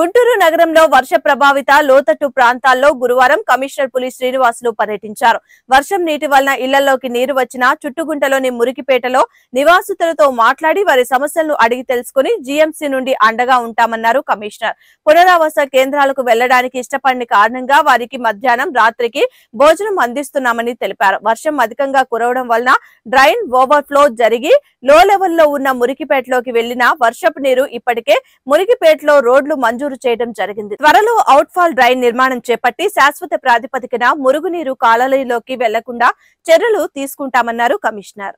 గుంటూరు నగరంలో వర్ష ప్రభావిత లోతట్టు ప్రాంతాల్లో గురువారం కమిషనర్ పులి శ్రీనివాసులు పర్యటించారు. వర్షం నీటి వలన ఇళ్లలోకి నీరు వచ్చిన చుట్టుగుంటలోని మురికిపేటలో నివాసితులతో మాట్లాడి వారి సమస్యలను అడిగి తెలుసుకుని జీఎంసీ నుండి అండగా ఉంటామన్నారు కమిషనర్. పునరావాస కేంద్రాలకు వెళ్లడానికి ఇష్టపడిన కారణంగా వారికి మధ్యాహ్నం రాత్రికి భోజనం అందిస్తున్నామని తెలిపారు. వర్షం అధికంగా కురవడం వలన డ్రైన్ ఓవర్ఫ్లో జరిగి లో లెవెల్లో ఉన్న మురికిపేటలోకి వెళ్లిన వర్షపు నీరు ఇప్పటికే మురికిపేటలో రోడ్లు మంజూరు చేయడం జరిగింది. త్వరలో అవుట్ ఫాల్ డ్రైన్ నిర్మాణం చేపట్టి శాశ్వత ప్రాతిపదికన మురుగునీరు కాలనీలోకి వెళ్లకుండా చర్యలు తీసుకుంటామన్నారు కమిషనర్.